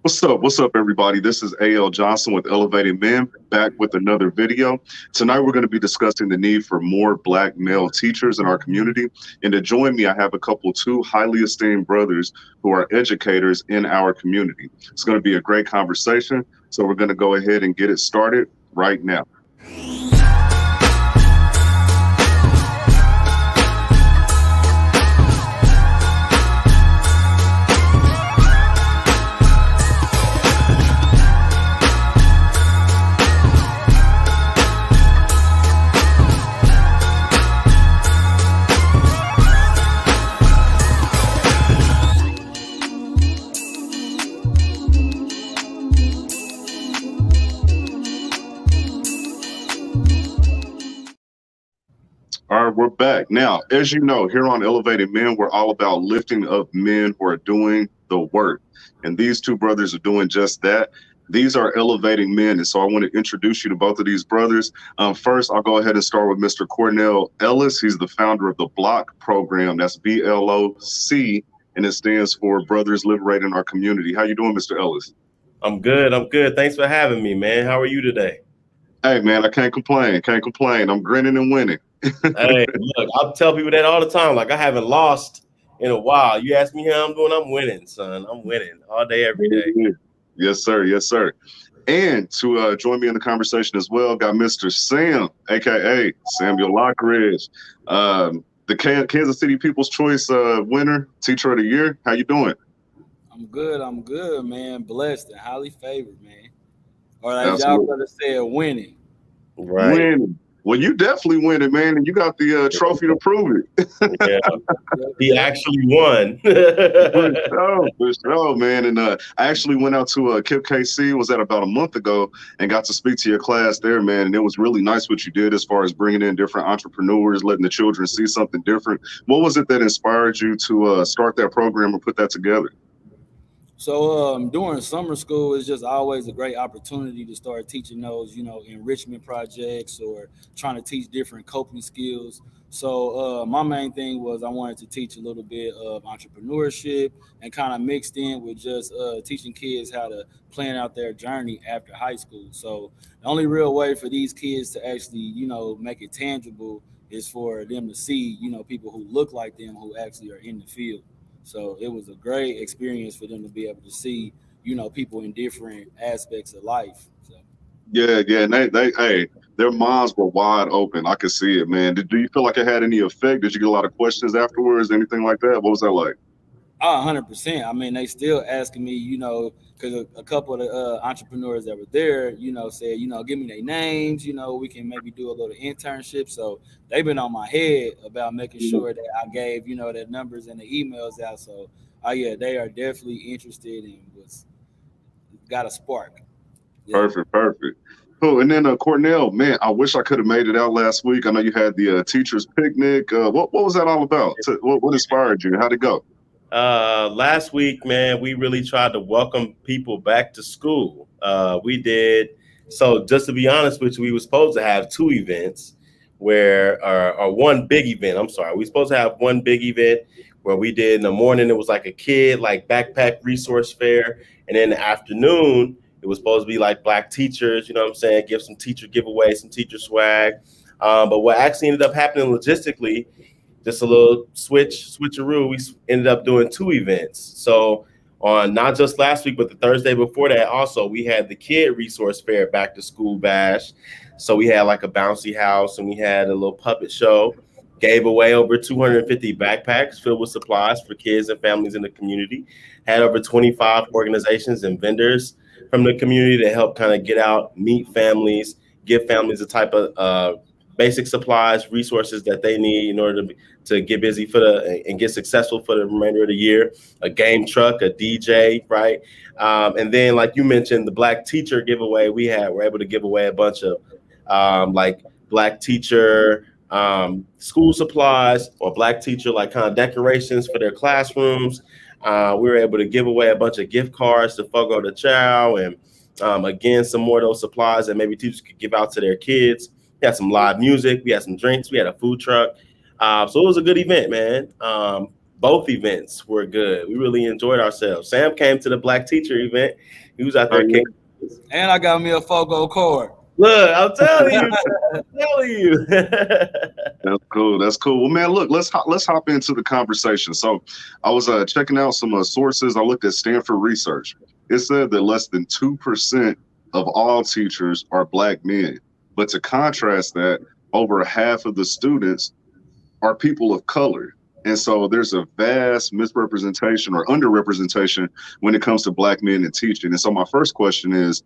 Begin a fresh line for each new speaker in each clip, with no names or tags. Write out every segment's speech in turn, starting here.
What's up? What's up, everybody? This is A.L. Johnson with Elevating Men, back with another video. Tonight, we're going to be discussing the need for more Black male teachers in our community. And to join me, I have two highly esteemed brothers who are educators in our community. It's going to be a great conversation. So we're going to go ahead and get it started right now. All right, we're back. Now, as you know, here on Elevated Men, we're all about lifting up men who are doing the work. And these two brothers are doing just that. These are elevating men. And so I want to introduce you to both of these brothers. First, I'll go ahead and start with Mr. Cornell Ellis. He's the founder of the B.L.O.C program. That's B.L.O.C, and it stands for Brothers Liberating Our Community. How you doing, Mr. Ellis?
I'm good. Thanks for having me, man. How are you today?
Hey, man, I can't complain. I'm grinning and winning.
Hey, look, I'll tell people that all the time. Like, I haven't lost in a while. You ask me how I'm doing, I'm winning, son. I'm winning all day, every day.
Yes, sir. Yes, sir. And to join me in the conversation as well, got Mr. Sam, a.k.a. Samuel Lockridge, the Kansas City People's Choice winner, Teacher of the Year. How you doing?
I'm good, man. Blessed and highly favored, man. Or like y'all brother said, winning.
Right.
Winning. Well, you definitely winning, man, and you got the trophy to prove it.
Yeah, he actually won.
For sure, man. And I actually went out to Kipp KC, was that about a month ago, and got to speak to your class there, man. And it was really nice what you did as far as bringing in different entrepreneurs, letting the children see something different. What was it that inspired you to start that program and put that together?
So during summer school, it's just always a great opportunity to start teaching those, enrichment projects or trying to teach different coping skills. So my main thing was I wanted to teach a little bit of entrepreneurship and kind of mixed in with just teaching kids how to plan out their journey after high school. So the only real way for these kids to actually, make it tangible is for them to see, people who look like them who actually are in the field. So it was a great experience for them to be able to see, people in different aspects of life. So.
Yeah, and hey, their minds were wide open. I could see it, man. Do you feel like it had any effect? Did you get a lot of questions afterwards, anything like that? What was that like?
100%. I mean, they still asking me, because a couple of the entrepreneurs that were there, said, give me their names, we can maybe do a little internship. So they've been on my head about making sure that I gave, their numbers and the emails out. So, yeah, they are definitely interested and got a spark.
Yeah. Perfect. Cool. And then Cornell, man, I wish I could have made it out last week. I know you had the teachers picnic. What was that all about? What inspired you? How'd it go?
Last week, man, we really tried to welcome people back to school. We did. So just to be honest with you, we were supposed to have two events or one big event. I'm sorry. We were supposed to have one big event where we did in the morning. It was like a kid, like backpack resource fair. And in the afternoon, it was supposed to be like Black teachers, give some teacher giveaways, some teacher swag. But what actually ended up happening logistically, just a little switcheroo, we ended up doing two events. So on not just last week, but the Thursday before that, also, we had the kid resource fair back to school bash. So we had like a bouncy house and we had a little puppet show, gave away over 250 backpacks filled with supplies for kids and families in the community, had over 25 organizations and vendors from the community to help kind of get out, meet families, give families the type of basic supplies, resources that they need in order to get busy and get successful for the remainder of the year. A game truck, a DJ, right? And then, like you mentioned, the Black teacher giveaway we're able to give away a bunch of like Black teacher school supplies or Black teacher like kind of decorations for their classrooms. We were able to give away a bunch of gift cards to Fogo de Chao and again, some more of those supplies that maybe teachers could give out to their kids. We had some live music. We had some drinks. We had a food truck. So it was a good event, man. both events were good. We really enjoyed ourselves. Sam came to the Black Teacher event. He was out
Oh,
there
yeah.
kicking.
And I got me a Fogo card.
Look, I'm telling you, I'm telling you.
That's cool. That's cool. Well, man, look, let's hop into the conversation. So, I was checking out some sources. I looked at Stanford research. It said that less than 2% of all teachers are Black men. But to contrast that, over half of the students are people of color. And so there's a vast misrepresentation or underrepresentation when it comes to Black men in teaching. And so my first question is,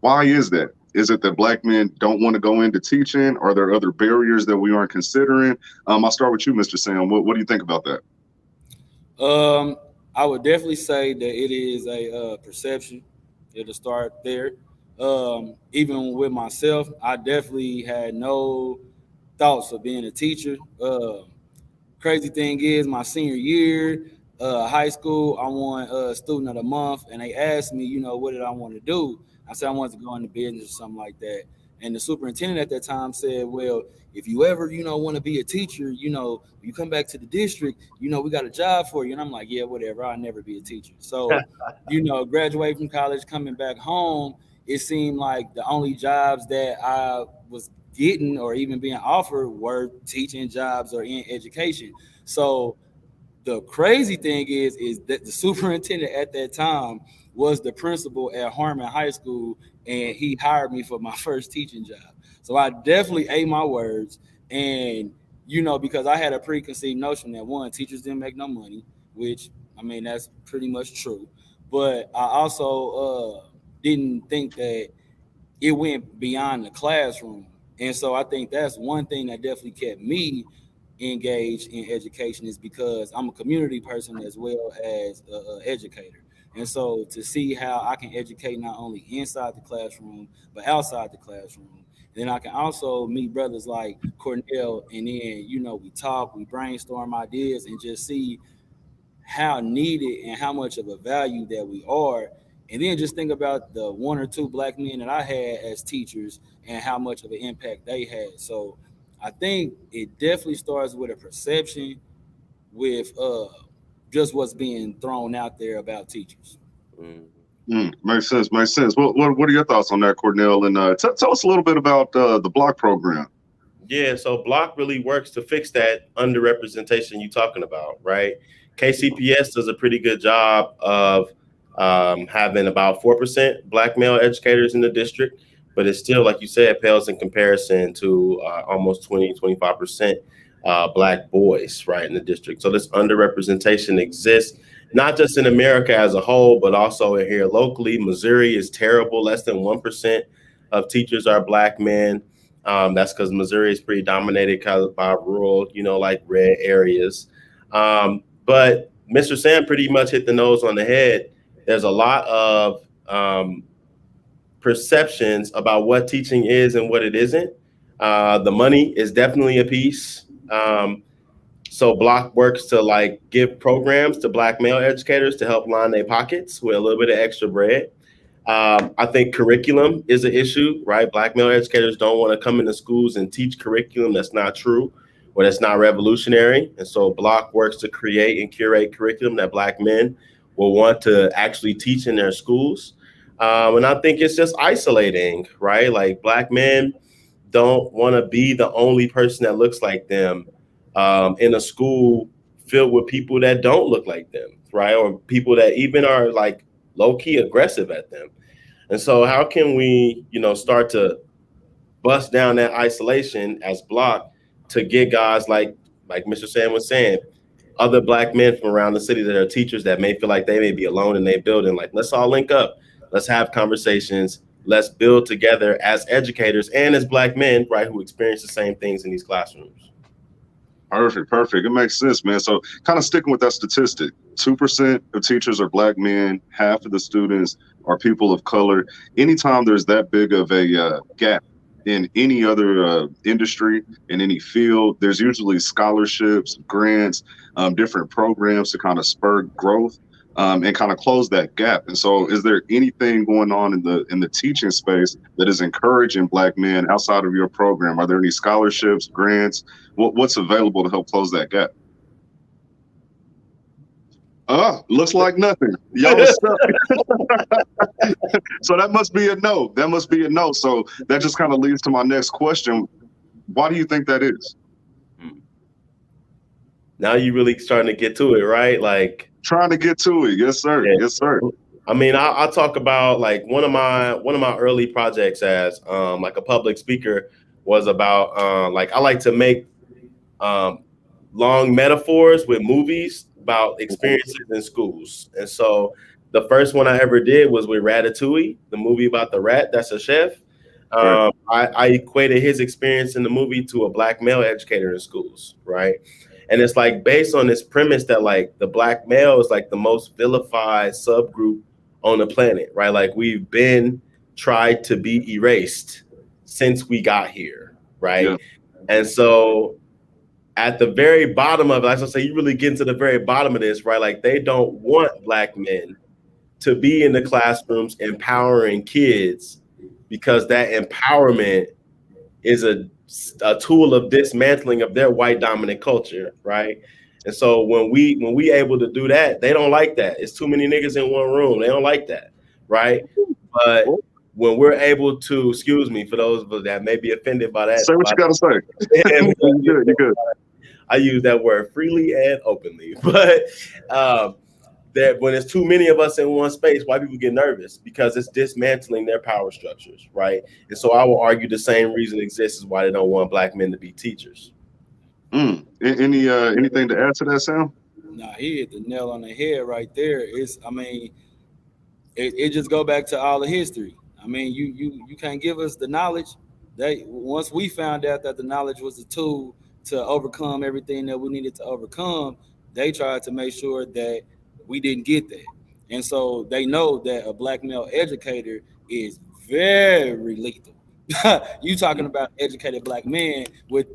why is that? Is it that Black men don't want to go into teaching? Are there other barriers that we aren't considering? I'll start with you, Mr. Sam. What do you think about that?
I would definitely say that it is a perception. It'll start there. Even with myself, I definitely had no thoughts of being a teacher. Crazy thing is, my senior year, high school, I won student of the month, and they asked me, what did I want to do? I said I wanted to go into business or something like that. And the superintendent at that time said, well, if you ever, want to be a teacher, you come back to the district, we got a job for you. And I'm like, yeah, whatever. I'll never be a teacher. So, graduating from college, coming back home, it seemed like the only jobs that I was getting or even being offered were teaching jobs or in education. So the crazy thing is that the superintendent at that time was the principal at Harmon High School, and he hired me for my first teaching job. So I definitely ate my words, and because I had a preconceived notion that one, teachers didn't make no money, which I mean that's pretty much true. But I also didn't think that it went beyond the classroom. And so I think that's one thing that definitely kept me engaged in education, is because I'm a community person as well as an educator. And so to see how I can educate not only inside the classroom, but outside the classroom. Then I can also meet brothers like Cornell, and then, we talk, we brainstorm ideas, and just see how needed and how much of a value that we are. And then just think about the one or two Black men that I had as teachers and how much of an impact they had. So I think it definitely starts with a perception, with just what's being thrown out there about teachers.
Makes sense. Makes sense. What are your thoughts on that, Cornell? And tell us a little bit about the B.L.O.C program.
Yeah, so B.L.O.C really works to fix that underrepresentation you're talking about, right? KCPS does a pretty good job of having about 4% Black male educators in the district, but it's still, like you said, pales in comparison to almost 25% Black boys, right, in the district. So this underrepresentation exists, not just in America as a whole, but also here locally. Missouri is terrible. Less than 1% of teachers are Black men. That's because Missouri is pretty dominated by rural, like red areas. But Mr. Sam pretty much hit the nose on the head. There's a lot of perceptions about what teaching is and what it isn't. The money is definitely a piece. So B.L.O.C works to give programs to Black male educators to help line their pockets with a little bit of extra bread. I think curriculum is an issue, right? Black male educators don't want to come into schools and teach curriculum that's not true or that's not revolutionary. And so B.L.O.C works to create and curate curriculum that Black men will want to actually teach in their schools. And I think it's just isolating, right? Like Black men don't want to be the only person that looks like them in a school filled with people that don't look like them, right? Or people that even are low-key aggressive at them. And so how can we, start to bust down that isolation as B.L.O.C to get guys like Mr. Sam was saying, other Black men from around the city that are teachers that may feel like they may be alone in their building. Let's all link up. Let's have conversations. Let's build together as educators and as Black men, right, who experience the same things in these classrooms.
Perfect. It makes sense, man. So kind of sticking with that statistic, 2% of teachers are Black men, half of the students are people of color. Anytime there's that big of a gap in any other industry, in any field, there's usually scholarships, grants, different programs to kind of spur growth and kind of close that gap. And so is there anything going on in the teaching space that is encouraging Black men outside of your program? Are there any scholarships, grants? What's available to help close that gap? Looks like nothing. Y'all are stuck. So that must be a no. That must be a no. So that just kind of leads to my next question. Why do you think that is?
Now you really starting to get to it, right? Like
trying to get to it. Yes, sir. Yeah. Yes, sir.
I mean, I'll talk about like one of my early projects as like a public speaker was about like I like to make long metaphors with movies about experiences in schools. And so the first one I ever did was with Ratatouille, the movie about the rat that's a chef. I equated his experience in the movie to a black male educator in schools, right? And it's like based on this premise that like the black male is like the most vilified subgroup on the planet, right? Like we've been tried to be erased since we got here, right? Yeah. And so at the very bottom of it, I say you really get into the very bottom of this, right? Like they don't want black men to be in the classrooms empowering kids because that empowerment is a tool of dismantling of their white dominant culture, right? And so when we able to do that, they don't like that. It's too many niggas in one room. They don't like that, right? But when we're able to, excuse me, for those that may be offended by that.
Say what you got to say. You're good.
I use that word freely and openly. But that when there's too many of us in one space, white people get nervous because it's dismantling their power structures, right? And so I will argue the same reason exists is why they don't want black men to be teachers.
Anything to add to that, Sam?
Nah, he hit the nail on the head right there. It just go back to all the history. I mean, you can't give us the knowledge. Once we found out that the knowledge was a tool to overcome everything that we needed to overcome, they tried to make sure that we didn't get that. And so they know that a black male educator is very lethal. You talking about educated black men with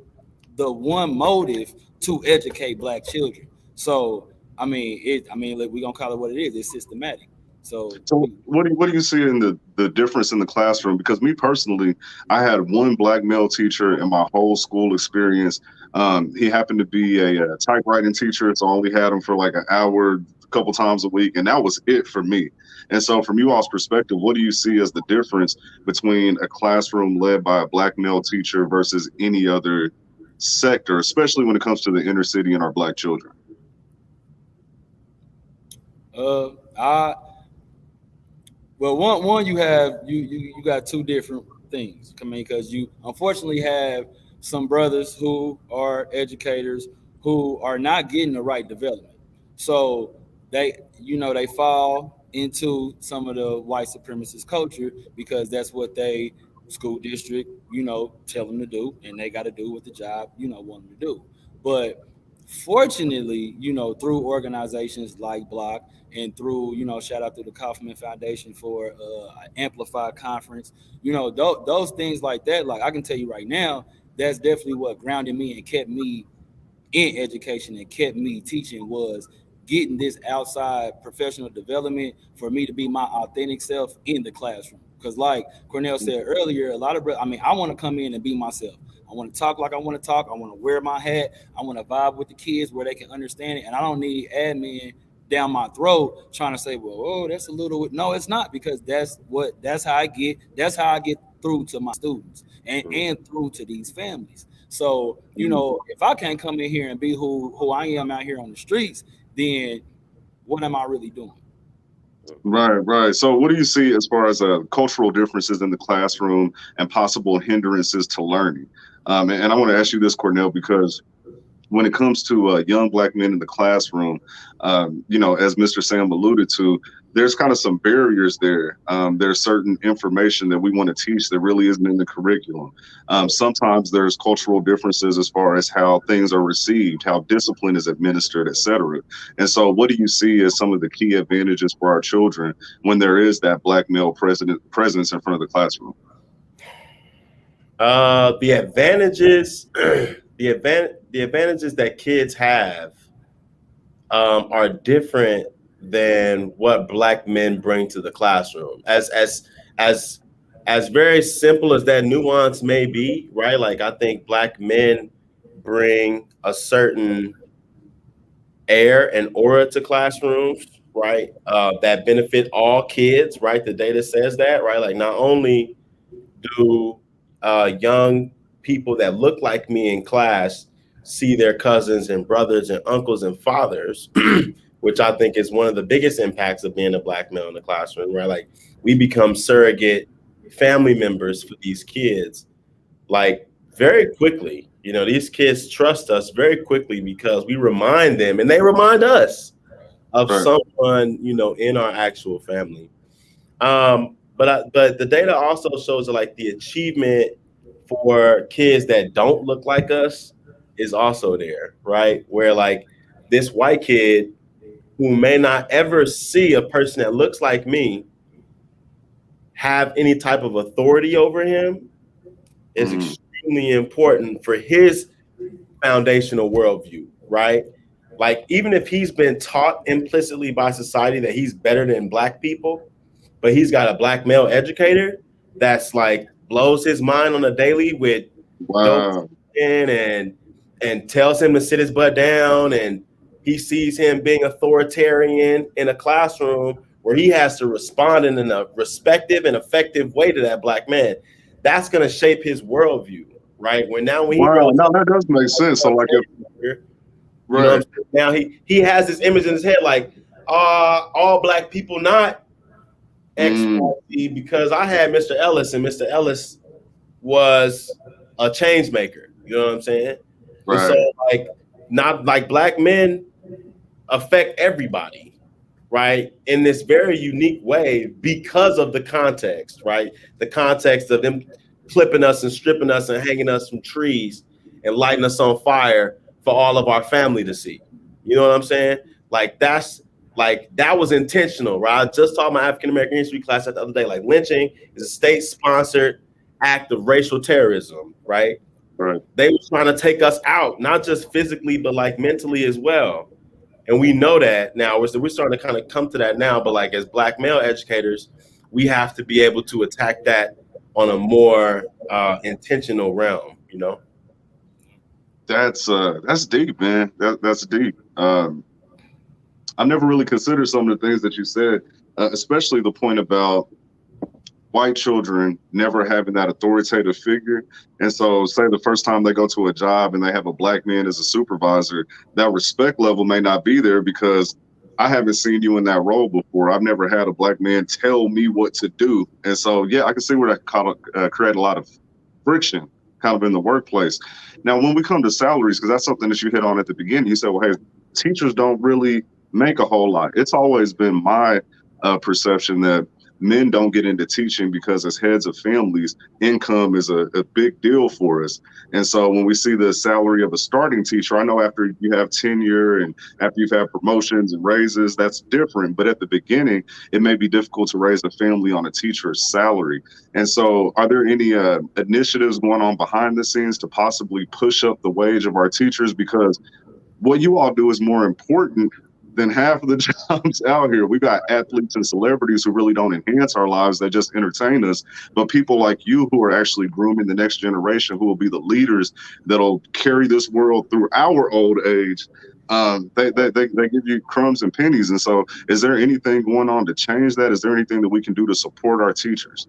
the one motive to educate black children. So I mean, we're gonna call it what it is. It's systematic. So
what do you see in the difference in the classroom? Because me personally, I had one black male teacher in my whole school experience. He happened to be a typewriting teacher, so I only had him for like an hour, a couple times a week, and that was it for me. And so from you all's perspective, what do you see as the difference between a classroom led by a black male teacher versus any other sector, especially when it comes to the inner city and our black children?
Well, one you have you got two different things. I mean, because you unfortunately have some brothers who are educators who are not getting the right development. So they fall into some of the white supremacist culture because that's what they school district, tell them to do, and they got to do what the job, want them to do. But fortunately, through organizations like B.L.O.C and through, shout out to the Kaufman Foundation for Amplify Conference, those things like that, like I can tell you right now, that's definitely what grounded me and kept me in education and kept me teaching was getting this outside professional development for me to be my authentic self in the classroom. Because like Cornell said earlier, a lot of, I want to come in and be myself. I want to talk like I want to talk. I want to wear my hat. I want to vibe with the kids where they can understand it. And I don't need admin down my throat trying to say, well, that's a little, no, it's not, because that's how I get through to my students and through to these families. So, if I can't come in here and be who I am out here on the streets, then what am I really doing?
Right. So what do you see as far as cultural differences in the classroom and possible hindrances to learning? And I want to ask you this, Cornell, because when it comes to young black men in the classroom, as Mr. Sam alluded to, there's kind of some barriers there. There's certain information that we want to teach that really isn't in the curriculum. Sometimes there's cultural differences as far as how things are received, how discipline is administered, et cetera. And so what do you see as some of the key advantages for our children when there is that black male presence in front of the classroom?
The advantages, the advantages that kids have are different than what black men bring to the classroom. As very simple as that nuance may be, right? Like I think black men bring a certain air and aura to classrooms, right? That benefit all kids, right? The data says that, right? Like not only do young people that look like me in class see their cousins and brothers and uncles and fathers, which I think is one of the biggest impacts of being a Black male in the classroom, right? Like we become surrogate family members for these kids, like very quickly. You know, these kids trust us very quickly because we remind them and they remind us of
Right.
someone, you know, in our actual family. But the data also shows that like the achievement for kids that don't look like us is also there, right? Where like this white kid who may not ever see a person that looks like me have any type of authority over him is extremely important for his foundational worldview, right? Like even if he's been taught implicitly by society that he's better than Black people, but he's got a Black male educator that's like blows his mind on a daily with dope
Wow.
and tells him to sit his butt down, and he sees him being authoritarian in a classroom where he has to respond in a respective and effective way to that Black man. That's going to shape his worldview, right? When he
Wow.
grows
No,
up,
that does make sense. So like if
you know what I'm
right.
saying? Now he has this image in his head like, all Black people not X, Y, Z, because I had Mr. Ellis, and Mr. Ellis was a change maker. You know what I'm saying? And so,
Right.
like, not like Black men affect everybody, right? In this very unique way because of the context, right? The context of them clipping us and stripping us and hanging us from trees and lighting us on fire for all of our family to see. You know what I'm saying? Like that was intentional, right? I just taught my African American history class the other day. Like lynching is a state-sponsored act of racial terrorism, right?
Right.
They were trying to take us out, not just physically, but like mentally as well. And we know that now. We're starting to kind of come to that now. But like as Black male educators, we have to be able to attack that on a more intentional realm, you know?
That's deep, man. That's deep. I've never really considered some of the things that you said, especially the point about white children never having that authoritative figure. And so say the first time they go to a job and they have a Black man as a supervisor, that respect level may not be there because I haven't seen you in that role before. I've never had a Black man tell me what to do. And so, yeah, I can see where that kind of create a lot of friction kind of in the workplace. Now, when we come to salaries, because that's something that you hit on at the beginning, you said, well, hey, teachers don't really make a whole lot. It's always been my perception that men don't get into teaching because as heads of families, income is a big deal for us. And so when we see the salary of a starting teacher, I know after you have tenure and after you've had promotions and raises, that's different. But at the beginning, it may be difficult to raise a family on a teacher's salary. And so are there any initiatives going on behind the scenes to possibly push up the wage of our teachers? Because what you all do is more important than half of the jobs out here. We got athletes and celebrities who really don't enhance our lives. They just entertain us. But people like you who are actually grooming the next generation, who will be the leaders that'll carry this world through our old age, they give you crumbs and pennies. And so is there anything going on to change that? Is there anything that we can do to support our teachers?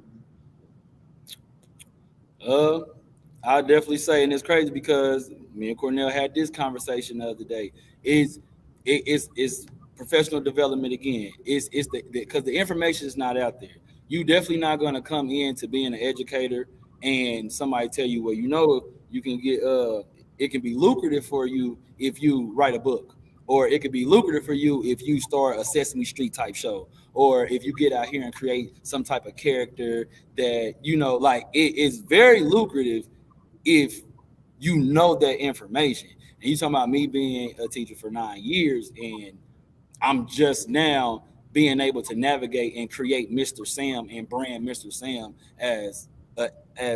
I definitely say, and it's crazy because me and Cornell had this conversation the other day. It's professional development again. It's because the information is not out there. You definitely not going to come into being an educator and somebody tell you, well, you know, you can get it can be lucrative for you if you write a book, or it could be lucrative for you if you start a Sesame Street type show, or if you get out here and create some type of character that, you know, like it is very lucrative if you know that information. And you talking about me being a teacher for 9 years, and I'm just now being able to navigate and create Mr. Sam and brand Mr. Sam as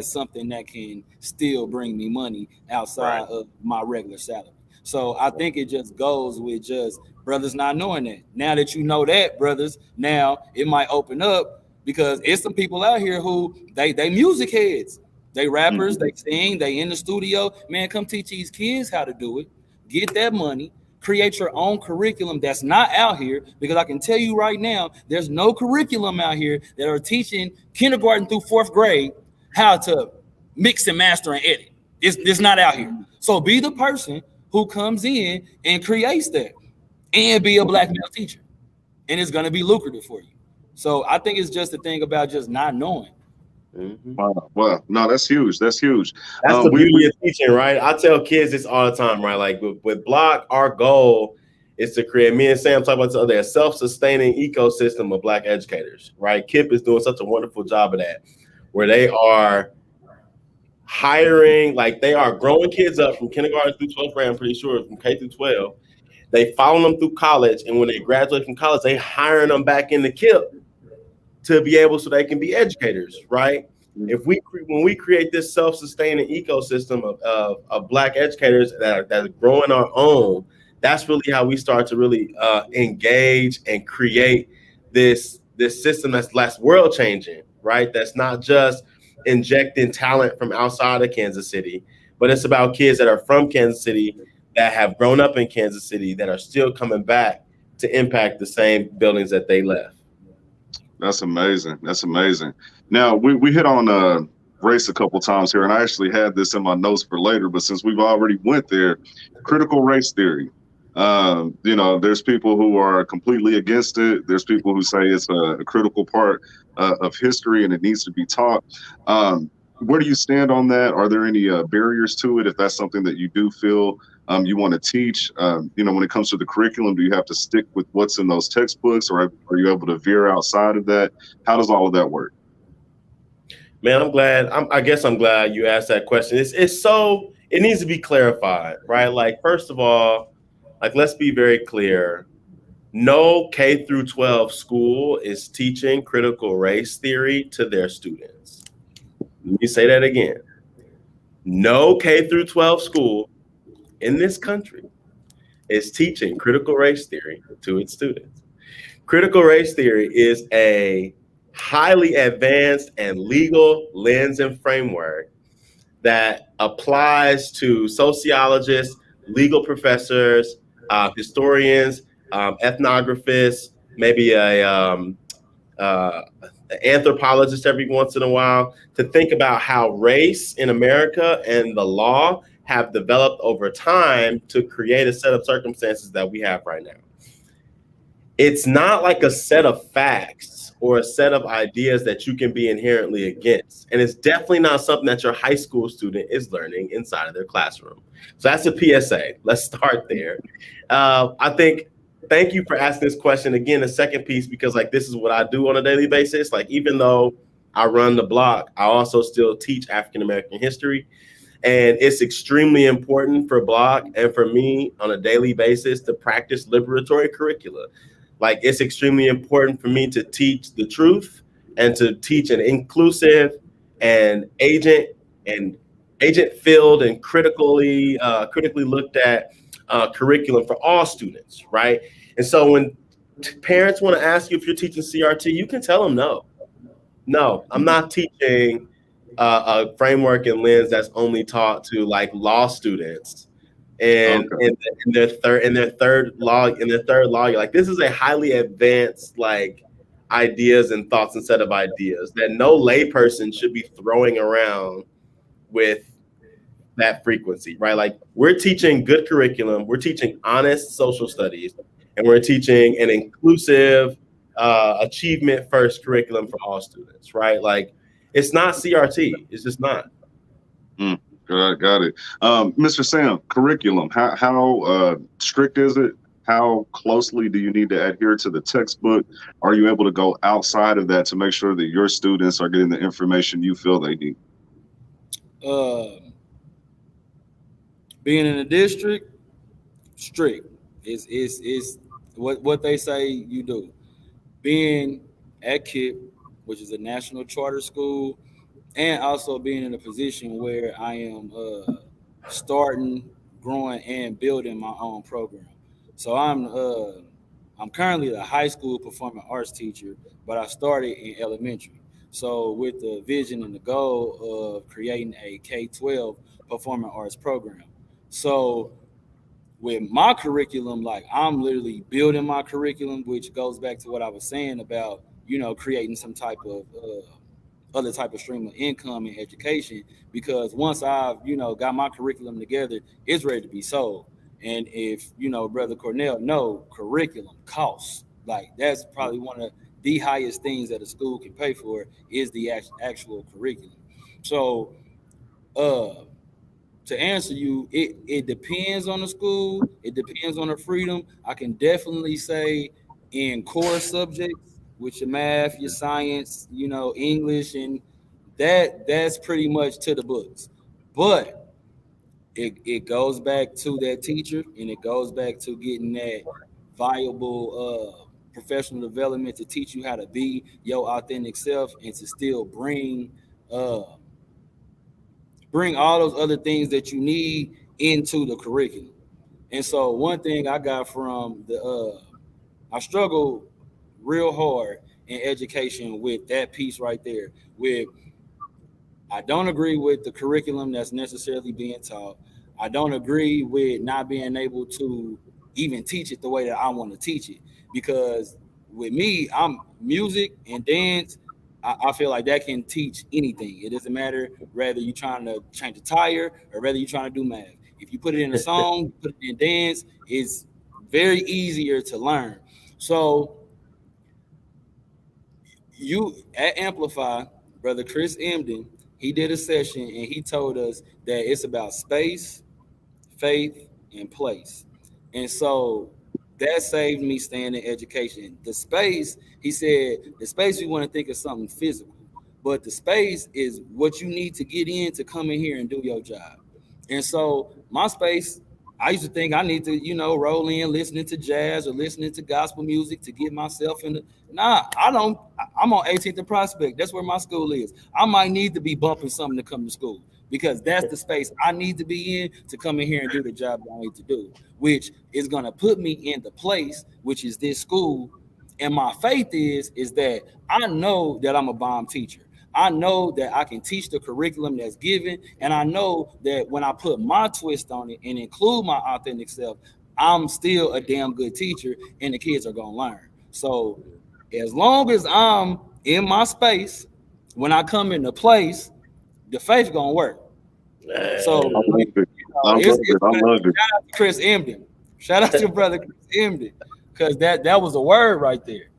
something that can still bring me money outside of my regular salary. So I think it just goes with just brothers not knowing that. Now that you know that, brothers, now it might open up because it's some people out here who they music heads. They rappers, they sing, they in the studio. Man, come teach these kids how to do it. Get that money. create your own curriculum that's not out here, because I can tell you right now, there's no curriculum out here that are teaching kindergarten through 4th grade how to mix and master and edit. It's not out here. So be the person who comes in and creates that, and be a black male teacher, and it's going to be lucrative for you. So I think it's just a thing about just not knowing.
Mm-hmm.
Well, no, that's huge. That's huge.
That's the beauty of teaching, right? I tell kids this all the time, right? Like with B.L.O.C, our goal is to create, me and Sam talk about this other, a self-sustaining ecosystem of black educators, right? Kipp is doing such a wonderful job of that, where they are hiring, like they are growing kids up from kindergarten through 12th grade, I'm pretty sure, from K through 12. They follow them through college, and when they graduate from college, they hiring them back into Kipp to be able, so they can be educators, right? When we create this self-sustaining ecosystem of black educators that are growing our own, that's really how we start to really engage and create this system that's less world changing, right? That's not just injecting talent from outside of Kansas City, but it's about kids that are from Kansas City, that have grown up in Kansas City, that are still coming back to impact the same buildings that they left.
That's amazing. That's amazing. Now, we hit on race a couple times here, and I actually had this in my notes for later, but since we've already went there, critical race theory. There's people who are completely against it. There's people who say it's a critical part of history and it needs to be taught. Where do you stand on that? Are there any barriers to it if that's something that you do feel you want to teach? When it comes to the curriculum, do you have to stick with what's in those textbooks, or are you able to veer outside of that? How does all of that work?
Man, I'm glad. I guess I'm glad you asked that question. It needs to be clarified, right? Like, first of all, like, let's be very clear. No K through 12 school is teaching critical race theory to their students. Let me say that again. No K through 12 school in this country is teaching critical race theory to its students. Critical race theory is a highly advanced and legal lens and framework that applies to sociologists, legal professors, historians, ethnographers, maybe an anthropologist every once in a while, to think about how race in America and the law have developed over time to create a set of circumstances that we have right now. It's not like a set of facts or a set of ideas that you can be inherently against. And it's definitely not something that your high school student is learning inside of their classroom. So that's a PSA. Let's start there. Thank you for asking this question. Again, the second piece, because like this is what I do on a daily basis. Like, even though I run the block, I also still teach African-American history. And it's extremely important for B.L.O.C and for me on a daily basis to practice liberatory curricula. Like, it's extremely important for me to teach the truth and to teach an inclusive and agent-filled and critically looked at curriculum for all students, right? And so when parents want to ask you if you're teaching CRT, you can tell them no. No, I'm not teaching a framework and lens that's only taught to like law students and in their third law year. Like, this is a highly advanced like ideas and thoughts and set of ideas that no layperson should be throwing around with that frequency, right? Like, we're teaching good curriculum, we're teaching honest social studies, and we're teaching an inclusive achievement first curriculum for all students, right? Like, it's not CRT. It's just not.
Got it. Mr. Sam, curriculum, how strict is it? How closely do you need to adhere to the textbook? Are you able to go outside of that to make sure that your students are getting the information you feel they need?
Being in a district, strict. Is what they say you do. Being at Kipp, which is a national charter school, and also being in a position where I am starting, growing, and building my own program. So I'm currently the high school performing arts teacher, but I started in elementary. So with the vision and the goal of creating a K-12 performing arts program. So with my curriculum, like I'm literally building my curriculum, which goes back to what I was saying about, creating some type of other type of stream of income and education. Because once I've, got my curriculum together, it's ready to be sold. And if, Brother Cornell, no, curriculum costs. Like that's probably one of the highest things that a school can pay for is the actual curriculum. So, uh, to answer you, it depends on the school. It depends on the freedom. I can definitely say in core subjects, which your math, your science, English, and that's pretty much to the books. But it goes back to that teacher, and it goes back to getting that viable professional development to teach you how to be your authentic self and to still uh, bring all those other things that you need into the curriculum. And so one thing I got from I struggled real hard in education with that piece right there. With I don't agree with the curriculum that's necessarily being taught. I don't agree with not being able to even teach it the way that I want to teach it. Because with me, I'm music and dance. I feel like that can teach anything. It doesn't matter whether you're trying to change a tire or whether you're trying to do math. If you put it in a song, put it in dance, it's very easier to learn. So you at Amplify, brother Chris Emden, he did a session and he told us that it's about space, faith, and place. And so that saved me staying in education. The space, he said, the space we want to think of something physical, but the space is what you need to get in to come in here and do your job. And so my space, I used to think I need to, roll in listening to jazz or listening to gospel music to get myself in the. Nah, I don't. I'm on 18th and Prospect. That's where my school is. I might need to be bumping something to come to school because that's the space I need to be in to come in here and do the job I need to do, which is going to put me in the place, which is this school. And my faith is that I know that I'm a bomb teacher. I know that I can teach the curriculum that's given, and I know that when I put my twist on it and include my authentic self, I'm still a damn good teacher, and the kids are gonna learn. So, as long as I'm in my space, when I come into place, the faith gonna work. So,
I love it. I love it. I love it.
shout out to Chris Emden. Shout out to brother Chris Emden, because that was a word right there.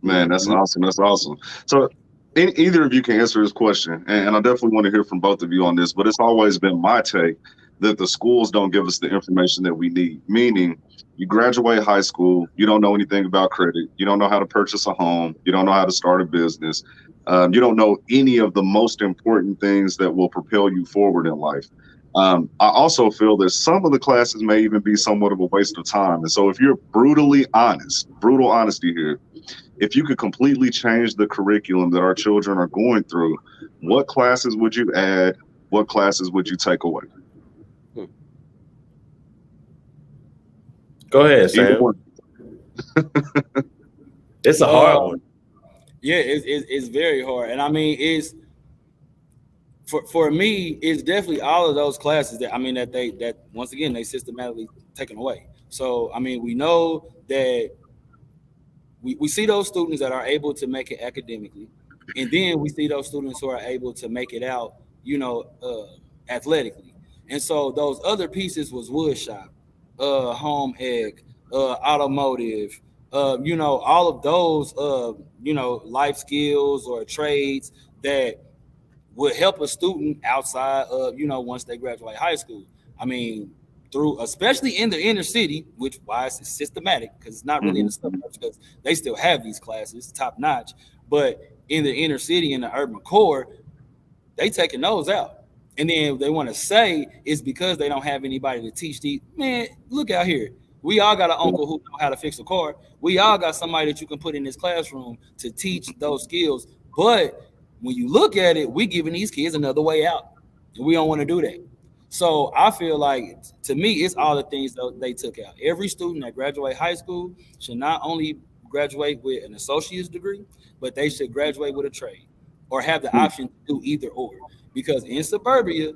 Man, that's awesome. That's awesome. So, either of you can answer this question, and I definitely want to hear from both of you on this. But it's always been my take that the schools don't give us the information that we need. Meaning, you graduate high school, you don't know anything about credit, you don't know how to purchase a home, you don't know how to start a business, you don't know any of the most important things that will propel you forward in life. I also feel that some of the classes may even be somewhat of a waste of time. And so, if you're brutally honest, brutal honesty here, if you could completely change the curriculum that our children are going through, what classes would you add? What classes would you take away?
Go ahead, Sam. It's a hard one.
Yeah, it's very hard. And I mean, it's for me, it's definitely all of those classes that once again they systematically taken away. So I mean, we know that we see those students that are able to make it academically, and then we see those students who are able to make it out, athletically. And so those other pieces was woodshop, home ec, automotive, all of those, life skills or trades that would help a student outside of, once they graduate high school. I mean, through, especially in the inner city, which why it's systematic, because it's not really in the suburbs, because they still have these classes top notch. But in the inner city, in the urban core, they taking those out. And then they want to say it's because they don't have anybody to teach these. Man, look out here. We all got an uncle who know how to fix a car. We all got somebody that you can put in this classroom to teach those skills. But when you look at it, we giving these kids another way out. And we don't want to do that. So I feel like, to me, it's all the things that they took out. Every student that graduate high school should not only graduate with an associate's degree, but they should graduate with a trade or have the option to do either or. Because in suburbia,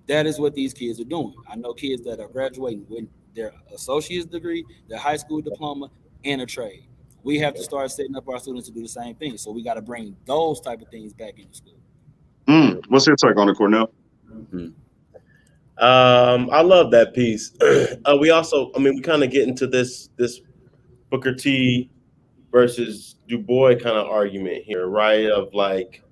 that is what these kids are doing. I know kids that are graduating with their associate's degree, their high school diploma, and a trade. We have to start setting up our students to do the same thing. So we got to bring those type of things back into school.
What's your take on it, Cornell?
I love that piece. We also, I mean, we kind of get into this Booker T versus Du Bois kind of argument here, right? Of like,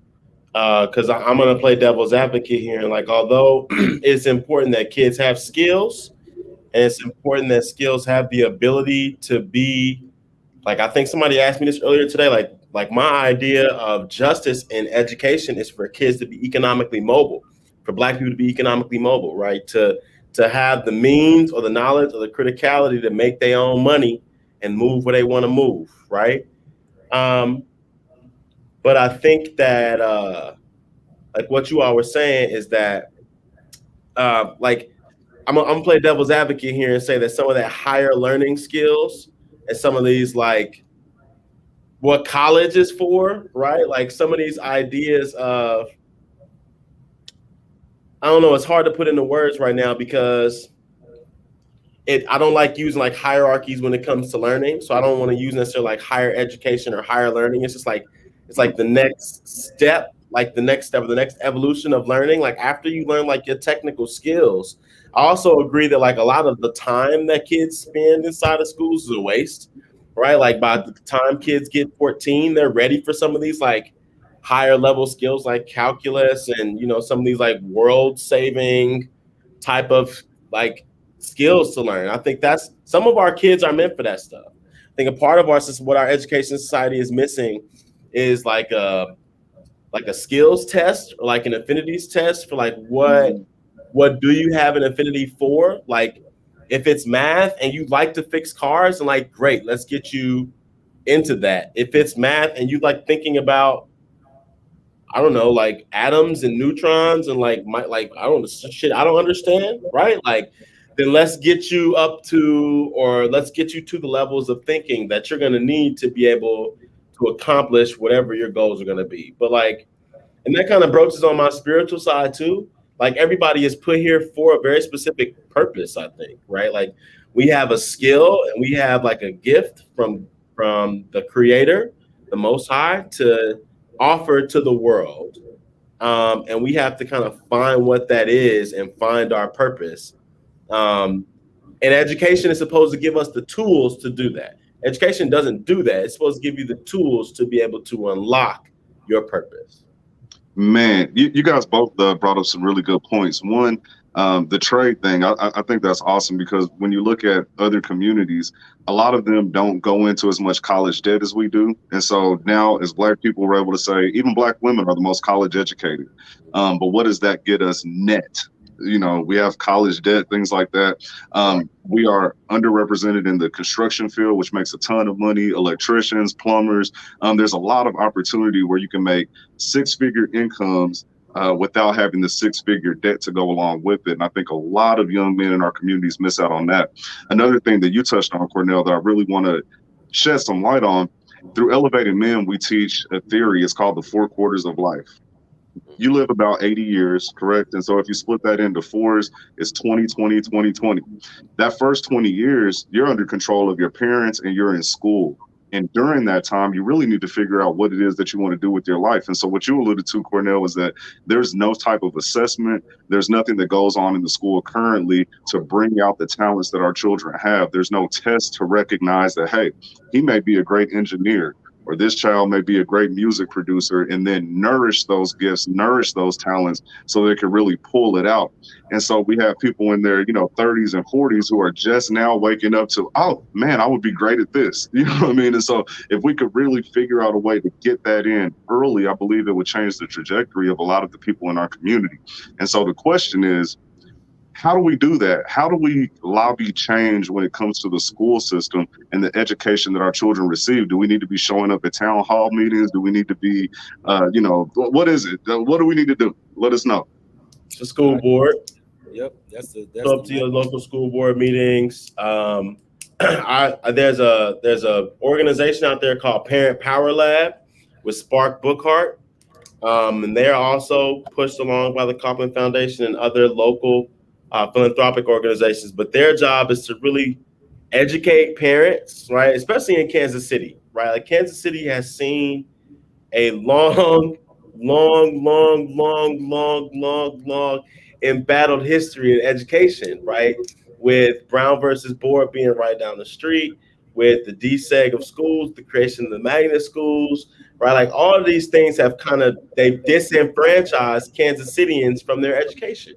because I'm going to play devil's advocate here, and like, although it's important that kids have skills, and it's important that skills have the ability to be, like, I think somebody asked me this earlier today, like my idea of justice in education is for kids to be economically mobile, for Black people to be economically mobile, right? To have the means or the knowledge or the criticality to make their own money and move where they want to move, right? But I think that like what you all were saying is that like I'm gonna play devil's advocate here and say that some of that higher learning skills and some of these, like, what college is for, right? Like some of these ideas of, I don't know, it's hard to put into words right now because I don't like using like hierarchies when it comes to learning. So I don't want to use necessarily like higher education or higher learning. It's just like, it's like the next step, like the next step of the next evolution of learning. Like after you learn like your technical skills, I also agree that like a lot of the time that kids spend inside of schools is a waste, right? Like by the time kids get 14, they're ready for some of these like higher level skills like calculus and, you know, some of these like world saving type of like skills to learn. I think that's, some of our kids are meant for that stuff. I think a part of what our education society is missing is like a skills test or like an affinities test for like what do you have an affinity for? Like if it's math and you like to fix cars, and like, great, let's get you into that. If it's math and you like thinking about, I don't know, like atoms and neutrons and like I don't know, shit I don't understand, right? Like, then let's get you up to, or let's get you to the levels of thinking that you're going to need to be able to accomplish whatever your goals are going to be. But like, and that kind of broaches on my spiritual side too. Like everybody is put here for a very specific purpose, I think, right? Like we have a skill and we have like a gift from the creator, the Most High, to offer to the world. And we have to kind of find what that is and find our purpose. And education is supposed to give us the tools to do that. Education doesn't do that. It's supposed to give you the tools to be able to unlock your purpose.
Man, you guys both brought up some really good points. One, the trade thing, I think that's awesome because when you look at other communities, a lot of them don't go into as much college debt as we do. And so now as Black people, we're able to say even Black women are the most college educated. But what does that get us net? You know, we have college debt, things like that. We are underrepresented in the construction field, which makes a ton of money, electricians, plumbers. There's a lot of opportunity where you can make six-figure incomes without having the six-figure debt to go along with it. And I think a lot of young men in our communities miss out on that. Another thing that you touched on, Cornell, that I really want to shed some light on, through Elevating Men, we teach a theory. It's called the 4 quarters of life. You live about 80 years, correct? And so if you split that into 4s, it's 20, 20, 20, 20. That first 20 years, you're under control of your parents and you're in school. And during that time, you really need to figure out what it is that you want to do with your life. And so what you alluded to, Cornell, is that there's no type of assessment. There's nothing that goes on in the school currently to bring out the talents that our children have. There's no test to recognize that, hey, he may be a great engineer, or this child may be a great music producer, and then nourish those gifts, nourish those talents so they can really pull it out. And so we have people in their, 30s and 40s who are just now waking up to, oh man, I would be great at this. You know what I mean? And so if we could really figure out a way to get that in early, I believe it would change the trajectory of a lot of the people in our community. And so the question is, how do we do that? How do we lobby change when it comes to the school system and the education that our children receive? Do we need to be showing up at town hall meetings? Do we need to be, what is it? What do we need to do? Let us know.
It's the school board.
Yep, that's
up to your local school board meetings. There's a organization out there called Parent Power Lab with Spark Bookhart. And they're also pushed along by the Kauffman Foundation and other local philanthropic organizations, but their job is to really educate parents, right? Especially in Kansas City, right? Like Kansas City has seen a long embattled history in education, right? With Brown versus Board being right down the street, with the deseg of schools, the creation of the magnet schools, right? Like all of these things have they've disenfranchised Kansas Cityans from their education.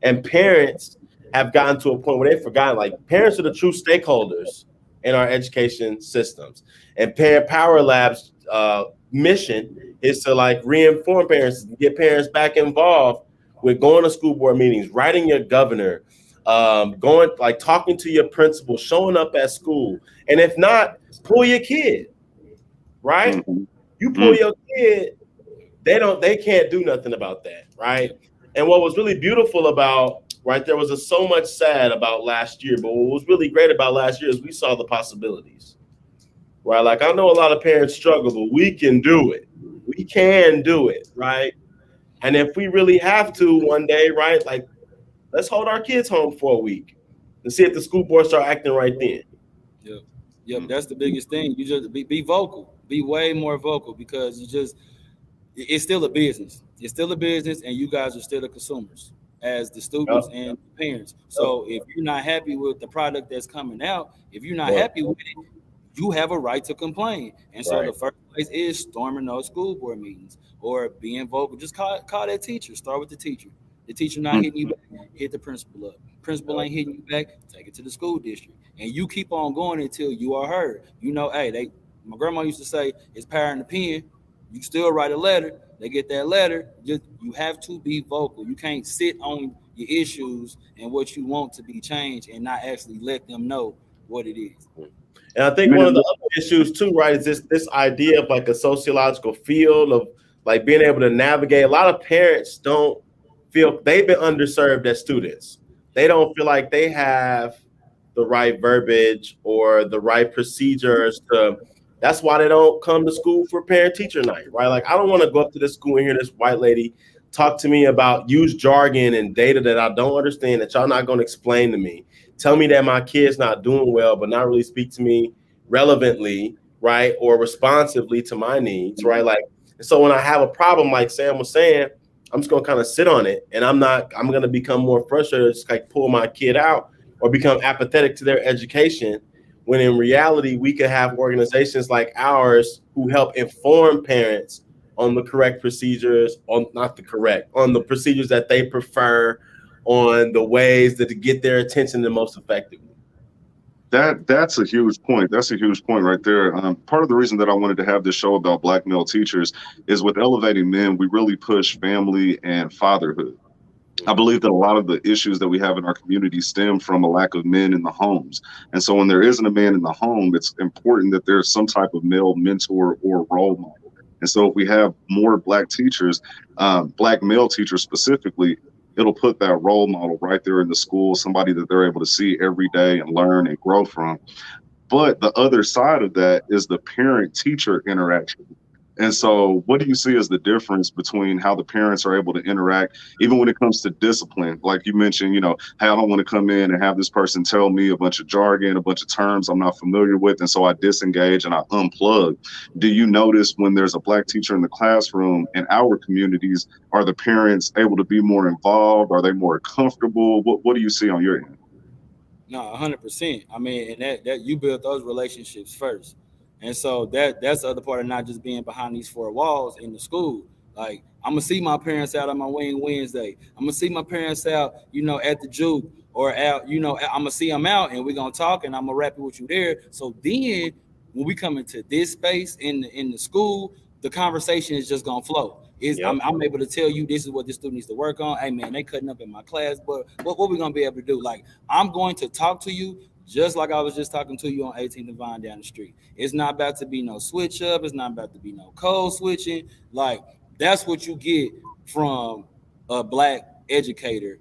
And parents have gotten to a point where they've forgotten, like parents are the true stakeholders in our education systems. And Parent Power Lab's mission is to like reinform parents, get parents back involved with going to school board meetings, writing your governor, going like talking to your principal, showing up at school. And if not, pull your kid, right?
Mm-hmm.
You pull your kid, they can't do nothing about that, right? And what was really beautiful about, right, there was so much sad about last year, but what was really great about last year is we saw the possibilities. Right, like I know a lot of parents struggle, but we can do it. We can do it, right? And if we really have to one day, right, like let's hold our kids home for a week and see if the school board start acting right then.
Yep, that's the biggest thing. You just be vocal, be way more vocal, because it's still a business. It's still a business, and you guys are still the consumers as the students and the parents. So if you're not happy with the product that's coming out, if you're not happy with it, you have a right to complain. And so the first place is storming those school board meetings or being vocal. Just call that teacher. Start with the teacher. The teacher not hitting you back, hit the principal up. Principal ain't hitting you back, take it to the school district. And you keep on going until you are heard. You know, hey, my grandma used to say, it's power in the pen. You still write a letter. They get that letter. You have to be vocal. You can't sit on your issues and what you want to be changed and not actually let them know what it is.
And I think one of the other issues too, right, is this idea of like a sociological field of like being able to navigate. A lot of parents don't feel they've been underserved as students. They don't feel like they have the right verbiage or the right procedures to. That's why they don't come to school for parent teacher night, right? Like I don't want to go up to this school and hear this white lady talk to me about use jargon and data that I don't understand, that y'all not going to explain to me. Tell me that my kid's not doing well, but not really speak to me relevantly, right? Or responsively to my needs, right? Like, so when I have a problem, like Sam was saying, I'm just going to kind of sit on it, and I'm going to become more frustrated, just like pull my kid out or become apathetic to their education. When in reality, we could have organizations like ours who help inform parents on the correct procedures, on the procedures that they prefer, on the ways that to get their attention the most effectively.
That's a huge point. That's a huge point right there. Part of the reason that I wanted to have this show about Black male teachers is with Elevating Men, we really push family and fatherhood. I believe that a lot of the issues that we have in our community stem from a lack of men in the homes. And so when there isn't a man in the home, it's important that there's some type of male mentor or role model. And so if we have more Black teachers, Black male teachers specifically, it'll put that role model right there in the school, somebody that they're able to see every day and learn and grow from. But the other side of that is the parent-teacher interaction. And so what do you see as the difference between how the parents are able to interact, even when it comes to discipline? Like you mentioned, hey, I don't want to come in and have this person tell me a bunch of jargon, a bunch of terms I'm not familiar with. And so I disengage and I unplug. Do you notice when there's a Black teacher in the classroom in our communities, are the parents able to be more involved? Are they more comfortable? What do you see on your end?
No, 100%. I mean, and that you build those relationships first. And so that's the other part of not just being behind these four walls in the school. Like, I'm gonna see my parents out on my Wing Wednesday. I'm gonna see my parents out, at the juke or out, I'm gonna see them out and we're gonna talk and I'm gonna rap it with you there. So then when we come into this space in the school, the conversation is just gonna flow. I'm able to tell you this is what this student needs to work on. Hey man, they cutting up in my class, but what we gonna be able to do? Like, I'm going to talk to you just like I was just talking to you on 18th and Vine down the street. It's not about to be no switch up. It's not about to be no code switching. Like, that's what you get from a Black educator,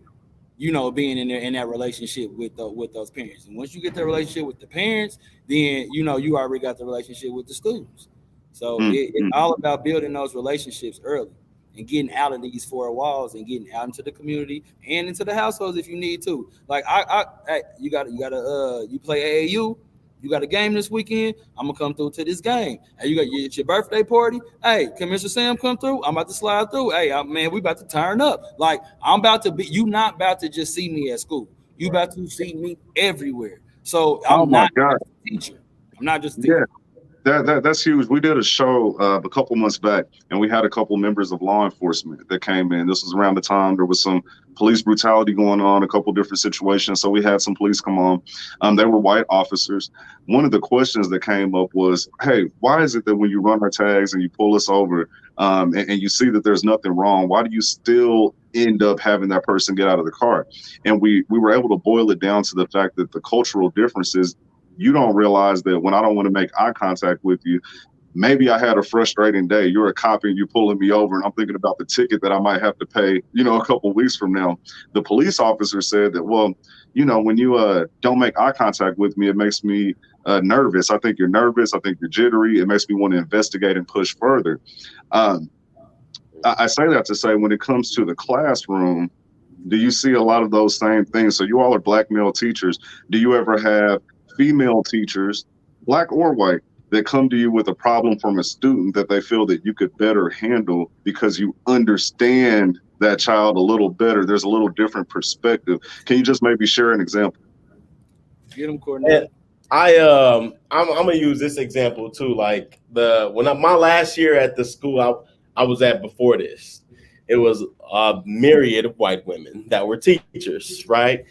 being in there in that relationship with those parents. And once you get that relationship with the parents, then you already got the relationship with the students. So it's all about building those relationships early. and getting out of these four walls and getting out into the community and into the households if you need to. Like you play AAU. You got a game this weekend. I'm gonna come through to this game. Hey, it's your birthday party. Hey, can Mr. Sam come through? I'm about to slide through. Hey, man, we about to turn up. Like I'm about to be. You not about to just see me at school. You about to see me everywhere. So I'm not just a teacher. I'm not just a teacher.
That's huge. We did a show a couple months back, and we had a couple members of law enforcement that came in. This was around the time there was some police brutality going on, a couple different situations. So we had some police come on. They were white officers. One of the questions that came up was, hey, why is it that when you run our tags and you pull us over and you see that there's nothing wrong, why do you still end up having that person get out of the car? And we were able to boil it down to the fact that the cultural differences, you don't realize that when I don't want to make eye contact with you, maybe I had a frustrating day. You're a cop and you're pulling me over, and I'm thinking about the ticket that I might have to pay, a couple of weeks from now. The police officer said that, well, when you don't make eye contact with me, it makes me nervous. I think you're nervous. I think you're jittery. It makes me want to investigate and push further. I say that to say, when it comes to the classroom, do you see a lot of those same things? So you all are black male teachers. Do you ever have female teachers, black or white, that come to you with a problem from a student that they feel that you could better handle because you understand that child a little better? There's a little different perspective. Can you just maybe share an example?
Get them, Cornell.
I'm gonna use this example too. Like my last year at the school I was at before this, it was a myriad of white women that were teachers, right?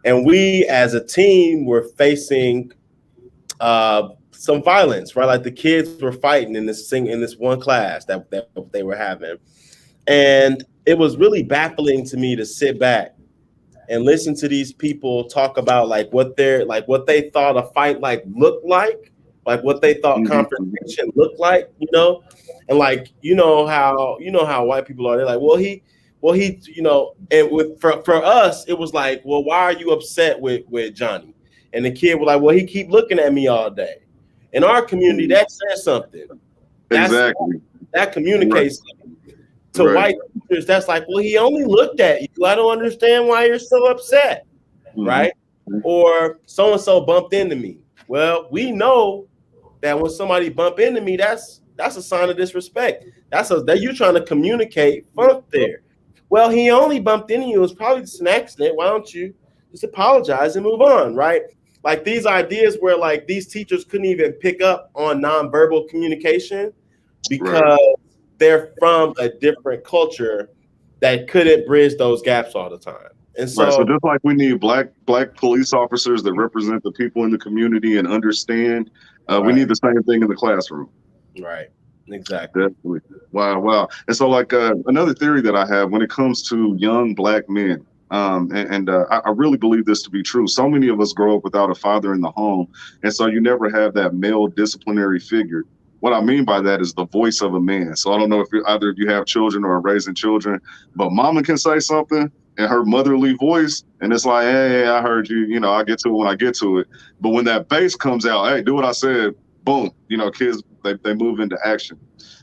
And we as a team were facing some violence, right? Like the kids were fighting in this one class that they were having. And it was really baffling to me to sit back and listen to these people talk about what they thought a fight looked like what they thought confrontation looked like, and how white people are. They're like, well, he, and for us, it was like, well, why are you upset with Johnny? And the kid was like, well, he keep looking at me all day. In our community, that says something.
Exactly.
That communicates something. To white teachers, that's like, well, he only looked at you. I don't understand why you're so upset, right? Or so-and-so bumped into me. Well, we know that when somebody bump into me, that's a sign of disrespect. That you're trying to communicate funk there. Well, he only bumped into you. It was probably just an accident. Why don't you just apologize and move on, right? Like these ideas where these teachers couldn't even pick up on nonverbal communication because they're from a different culture that couldn't bridge those gaps all the time. And so
just like we need black police officers that represent the people in the community and understand, we need the same thing in the classroom.
Right. Exactly.
Definitely. Wow. And so another theory that I have when it comes to young black men, I really believe this to be true. So many of us grow up without a father in the home. And so you never have that male disciplinary figure. What I mean by that is the voice of a man. So I don't know if either of you have children or are raising children, but mama can say something in her motherly voice, and it's like, hey, I heard you, I'll get to it when I get to it. But when that bass comes out, hey, do what I said, boom, kids, they move into action.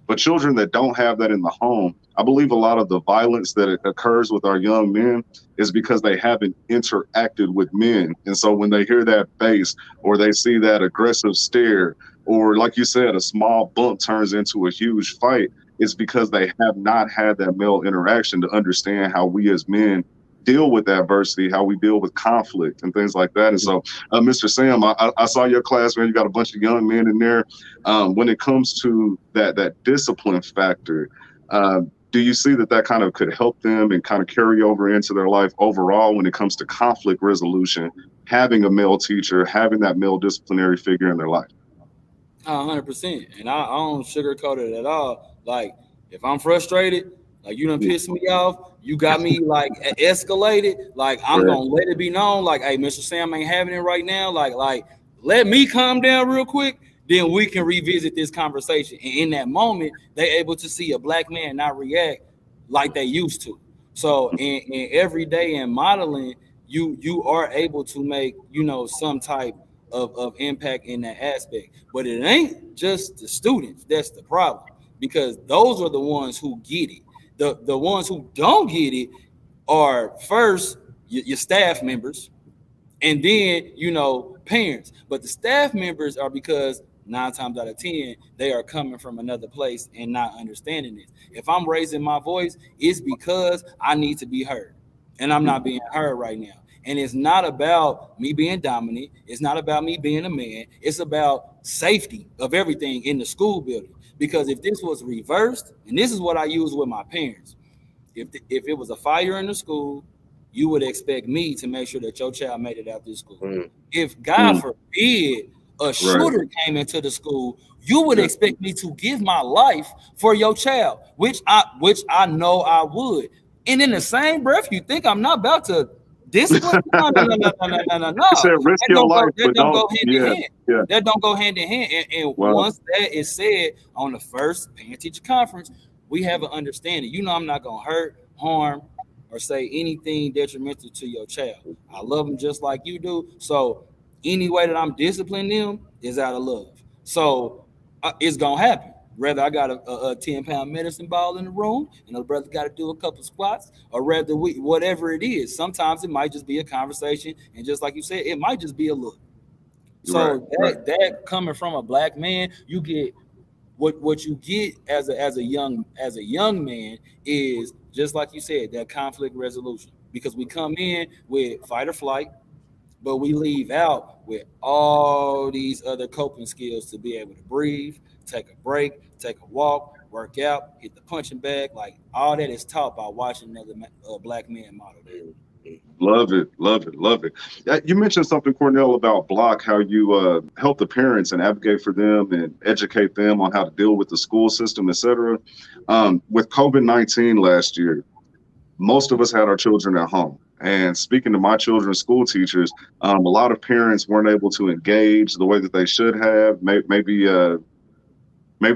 But children that don't have that in the home, I believe a lot of the violence that occurs with our young men is because they haven't interacted with men. And so when they hear that bass or they see that aggressive stare, or like you said, a small bump turns into a huge fight, it's because they have not had that male interaction to understand how we as men deal with adversity, how we deal with conflict and things like that. And so, Mr. Sam, I saw your class, man. You got a bunch of young men in there. When it comes to that discipline factor, do you see that kind of could help them and kind of carry over into their life overall when it comes to conflict resolution, having a male teacher, having that male disciplinary figure in their life?
100%. And I don't sugarcoat it at all. Like, if I'm frustrated, you done pissed me off, you got me escalated, I'm gonna let it be known, hey, Mr. Sam ain't having it right now. Let me calm down real quick, then we can revisit this conversation. And in that moment, they able to see a black man not react like they used to. So in every day in modeling, you are able to make, some type of impact in that aspect. But it ain't just the students that's the problem, because those are the ones who get it. The ones who don't get it are first your staff members, and then parents. But the staff members are because 9 times out of 10 they are coming from another place and not understanding this. If I'm raising my voice, it's because I need to be heard, and I'm not being heard right now. And it's not about me being dominant. It's not about me being a man. It's about safety of everything in the school building. Because if this was reversed, and this is what I use with my parents, if it was a fire in the school, you would expect me to make sure that your child made it out this school. If God forbid a shooter came into the school, you would expect me to give my life for your child, which I know I would. And in the same breath, you think I'm not about to discipline? No.
You said risk your life, but don't go hand in hand.
That don't go hand in hand. And once that is said on the first parent-teacher conference, we have an understanding. I'm not gonna hurt, harm, or say anything detrimental to your child. I love them just like you do. So any way that I'm disciplining them is out of love. So it's gonna happen. Whether I got a 10-pound medicine ball in the room and the brother got to do a couple squats, or whether whatever it is. Sometimes it might just be a conversation, and just like you said, it might just be a look. So that coming from a black man, you get what you get as a young man is, just like you said, that conflict resolution. Because we come in with fight or flight, but we leave out with all these other coping skills to be able to breathe, take a break, take a walk, work out, hit the punching bag. Like, all that is taught by watching another black man model that.
Love it. You mentioned something, Cornell, about B.L.O.C, how you help the parents and advocate for them and educate them on how to deal with the school system, etc. With COVID-19 last year, most of us had our children at home. And speaking to my children's school teachers, a lot of parents weren't able to engage the way that they should have. Maybe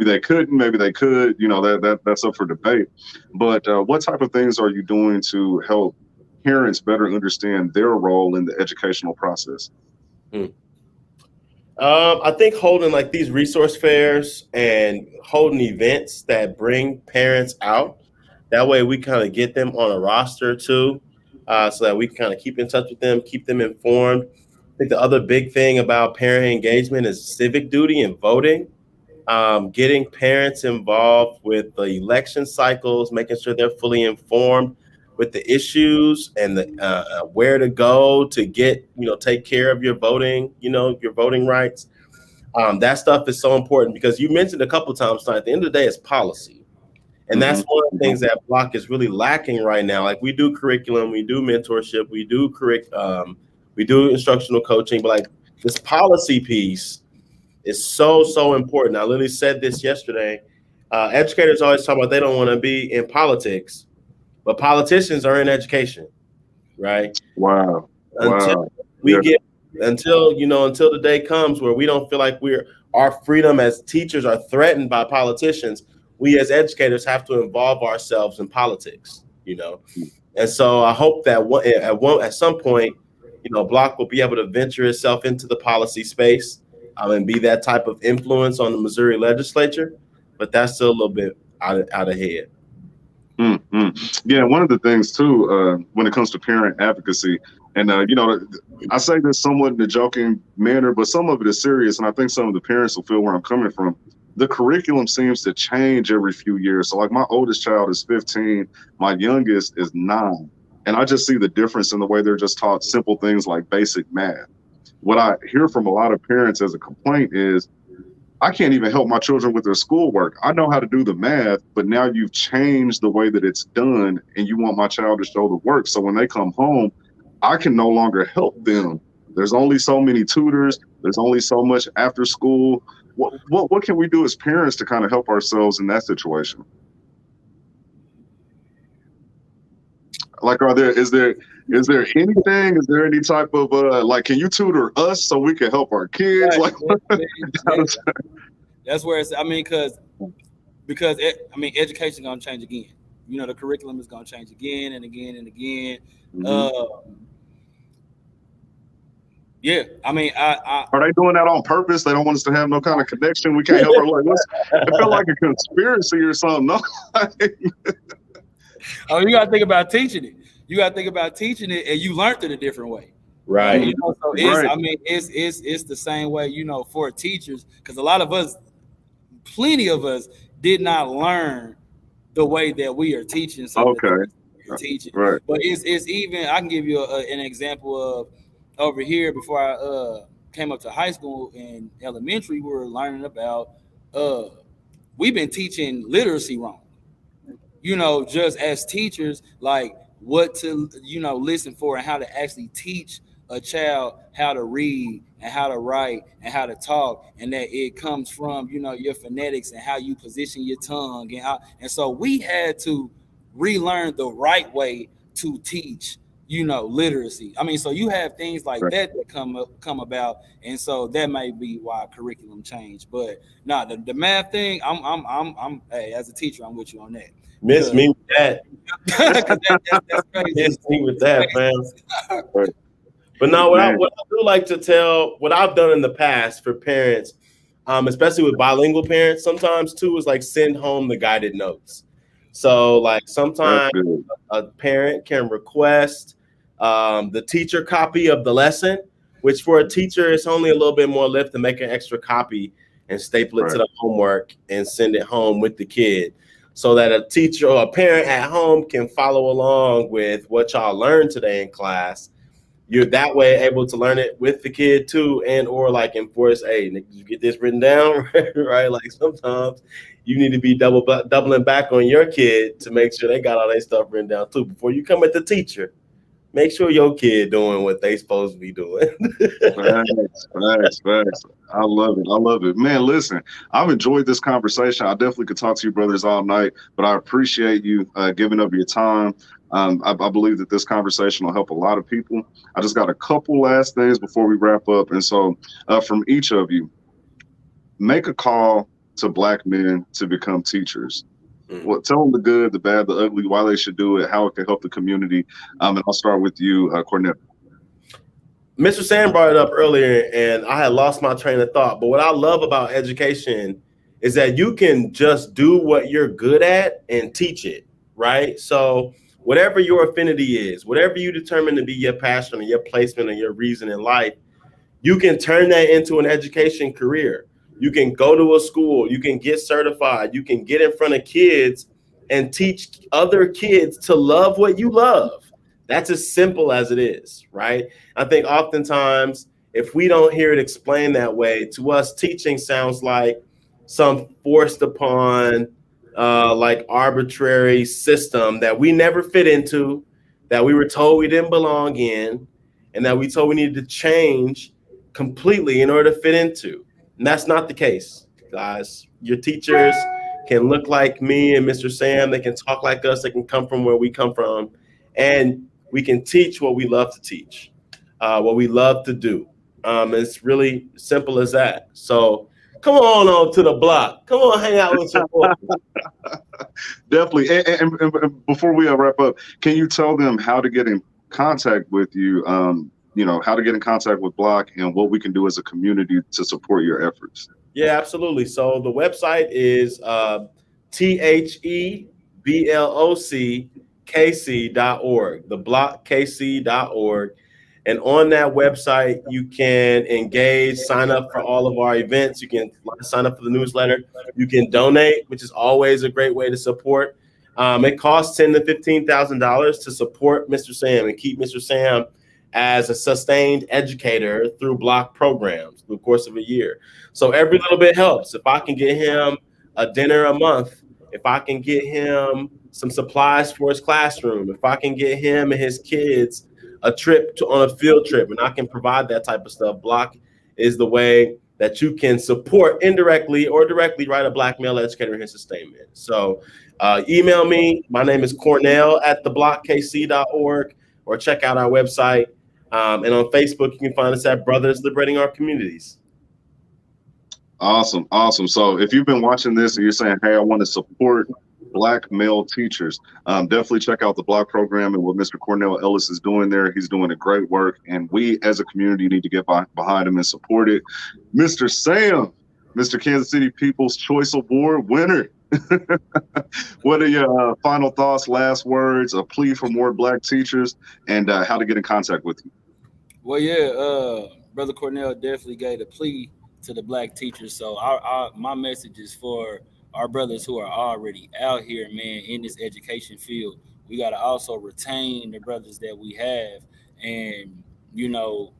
they couldn't, maybe they could. That's up for debate. But what type of things are you doing to help parents better understand their role in the educational process?
I think holding like these resource fairs and holding events that bring parents out. That way we kind of get them on a roster too, so that we can kind of keep in touch with them, keep them informed. I think the other big thing about parent engagement is civic duty and voting. Getting parents involved with the election cycles, making sure they're fully informed with the issues and the where to go to get, take care of your voting, your voting rights. That stuff is so important because you mentioned a couple of times, at the end of the day, it's policy. And that's one of the things that B.L.O.C is really lacking right now. Like, we do curriculum, we do mentorship, we do instructional coaching, but like this policy piece is so important. I literally said this yesterday. Educators always talk about they don't want to be in politics, but politicians are in education, right?
Wow.
Until the day comes where we don't feel like our freedom as teachers are threatened by politicians, we as educators have to involve ourselves in politics, And so I hope that at some point, B.L.O.C will be able to venture itself into the policy space and be that type of influence on the Missouri legislature, but that's still a little bit out ahead.
Yeah, one of the things too, when it comes to parent advocacy, and I say this somewhat in a joking manner, but some of it is serious, and I think some of the parents will feel where I'm coming from. The curriculum seems to change every few years. So like, my oldest child is 15, my youngest is 9. And I just see the difference in the way they're just taught simple things like basic math. What I hear from a lot of parents as a complaint is, I can't even help my children with their schoolwork. I know how to do the math, but now you've changed the way that it's done and you want my child to show the work. So when they come home, I can no longer help them. There's only so many tutors. There's only so much after school. What can we do as parents to kind of help ourselves in that situation? Like, is there anything? Is there any type of like, can you tutor us so we can help our kids?
Right.
Like,
that's where it's. Because education is gonna change again. The curriculum is gonna change again and again and again. Yeah, are
they doing that on purpose? They don't want us to have no kind of connection. We can't help our, like, it felt like a conspiracy or something. No?
Oh, you gotta think about teaching it. You gotta think about teaching it, and you learned it a different way.
Right.
You know, so it's,
Right.
I mean, it's the same way, you know, for teachers, because a lot of us, plenty of us, did not learn the way that we are teaching some of the
Okay.
things we're teaching.
Right.
But it's even, I can give you an example of over here before I came up to high school and elementary, we were learning about we've been teaching literacy wrong. You know, just as teachers, like what to, you know, listen for and how to actually teach a child how to read and how to write and how to talk, and that it comes from, you know, your phonetics and how you position your tongue and so we had to relearn the right way to teach, you know, literacy. I mean, so you have things like
Right.
that come about, and so that may be why curriculum changed. But nah, the math thing, I'm hey, as a teacher, I'm with you on that.
Miss me with that.
That's crazy.
Miss me with that, man.
Right.
But no, what I
Man.
do like to tell, what I've done in the past for parents, especially with bilingual parents, sometimes too, is like send home the guided notes. So like
That's
sometimes
good.
a parent can request the teacher copy of the lesson, which for a teacher, it's only a little bit more lift to make an extra copy and staple it
Right.
to the homework and send it home with the kid, so that a teacher or a parent at home can follow along with what y'all learned today in class. You're that way able to learn it with the kid too, and or like enforce, hey, did you get this written down? Right? Like sometimes you need to be doubling back on your kid to make sure they got all their stuff written down too. Before you come at the teacher, make sure your kid doing what they supposed to be doing.
Facts. I love it. I love it. Man, listen, I've enjoyed this conversation. I definitely could talk to you brothers all night, but I appreciate you giving up your time. I believe that this conversation will help a lot of people. I just got a couple last things before we wrap up. And so from each of you, make a call to Black men to become teachers. Well, tell them the good, the bad, the ugly, why they should do it, how it can help the community. And I'll start with you, Cornell.
Mr. Sam brought it up earlier, and I had lost my train of thought. But what I love about education is that you can just do what you're good at and teach it, right? So whatever your affinity is, whatever you determine to be your passion or your placement or your reason in life, you can turn that into an education career. You can go to a school, you can get certified, you can get in front of kids and teach other kids to love what you love. That's as simple as it is, right? I think oftentimes, if we don't hear it explained that way, to us, teaching sounds like some forced upon, like arbitrary system that we never fit into, that we were told we didn't belong in, and that we told we needed to change completely in order to fit into. And that's not the case, guys. Your teachers can look like me and Mr. Sam. They can talk like us. They can come from where we come from. And we can teach what we love to teach, what we love to do. It's really simple as that. So come on to the block. Come on, hang out with your boys.
Definitely. And before we wrap up, can you tell them how to get in contact with you? You know, how to get in contact with B.L.O.C and what we can do as a community to support your efforts.
Yeah, absolutely. So the website is THEBLOCKC.org, theblockKC.org. And on that website, you can engage, sign up for all of our events. You can sign up for the newsletter. You can donate, which is always a great way to support. It costs $10,000 to $15,000 to support Mr. Sam and keep Mr. Sam as a sustained educator through B.L.O.C programs through the course of a year. So every little bit helps. If I can get him a dinner a month, if I can get him some supplies for his classroom, if I can get him and his kids a trip on a field trip, and I can provide that type of stuff, B.L.O.C is the way that you can support indirectly or directly, right, a Black male educator in his sustainment. So email me. My name is Cornell at theblockKC.org, or check out our website. And on Facebook, you can find us at Brothers Liberating Our Communities.
Awesome. So if you've been watching this and you're saying, hey, I want to support Black male teachers, definitely check out the B.L.O.C program and what Mr. Cornell Ellis is doing there. He's doing a great work, and we as a community need to get behind him and support it. Mr. Sam, Mr. Kansas City People's Choice Award winner. What are your final thoughts, last words, a plea for more Black teachers, and how to get in contact with you?
Well, yeah, Brother Cornell definitely gave a plea to the Black teachers. So my message is for our brothers who are already out here, man, in this education field. We got to also retain the brothers that we have. And, you know,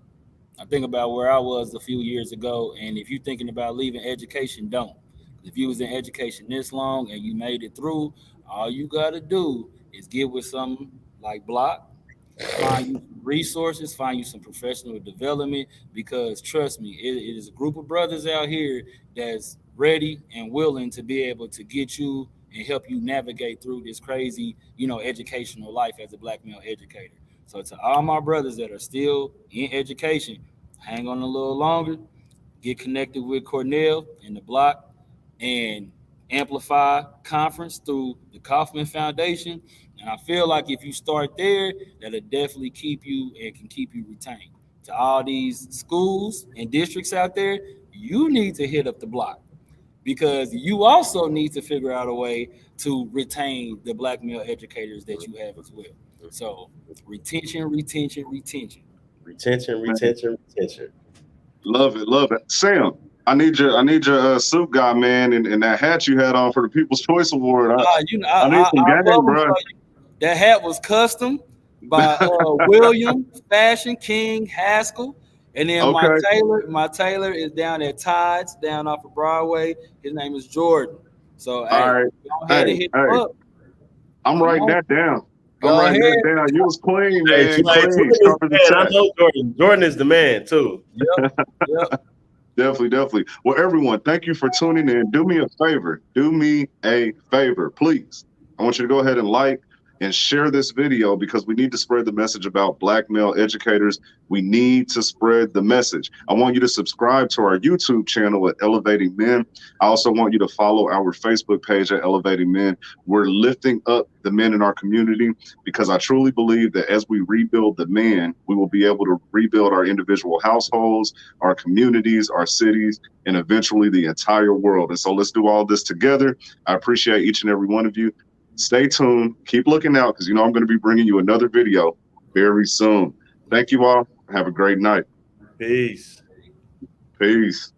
I think about where I was a few years ago, and if you're thinking about leaving education, don't. If you was in education this long and you made it through, all you got to do is get with something like B.L.O.C, find you some resources, find you some professional development, because trust me, it is a group of brothers out here that's ready and willing to be able to get you and help you navigate through this crazy, educational life as a Black male educator. So to all my brothers that are still in education, hang on a little longer, get connected with Cornell and the B.L.O.C and Amplify Conference through the Kaufman Foundation. And I feel like if you start there, that'll definitely keep you and can keep you retained. To all these schools and districts out there, you need to hit up the B.L.O.C because you also need to figure out a way to retain the Black male educators that you have as well. So retention, retention, retention.
Retention, retention, retention.
Love it, love it. Sam, I need your suit guy, man, and that hat you had on for the People's Choice Award. I need some
I
game,
love
bro.
that hat was custom by William Fashion King Haskell. And then
Okay.
my tailor is down at Tides, down off of Broadway. His name is Jordan. So
All
hey,
right.
go ahead and hit him up.
I'm
Come
writing
on.
that down. I'm
Go
writing that
ahead.
down. You was clean,
Hey,
man.
Jordan
Clean,
is
sharp as
the
a
man. I
tack.
know Jordan. Jordan is the man too.
Yep. Yep.
Definitely, definitely. Well, everyone, thank you for tuning in. Do me a favor. Do me a favor, please. I want you to go ahead and like and share this video because we need to spread the message about Black male educators. We need to spread the message. I want you to subscribe to our YouTube channel at Elevating Men. I also want you to follow our Facebook page at Elevating Men. We're lifting up the men in our community because I truly believe that as we rebuild the man, we will be able to rebuild our individual households, our communities, our cities, and eventually the entire world. And so let's do all this together. I appreciate each and every one of you. Stay tuned. Keep looking out because I'm going to be bringing you another video very soon. Thank you all. Have a great night.
Peace.
Peace.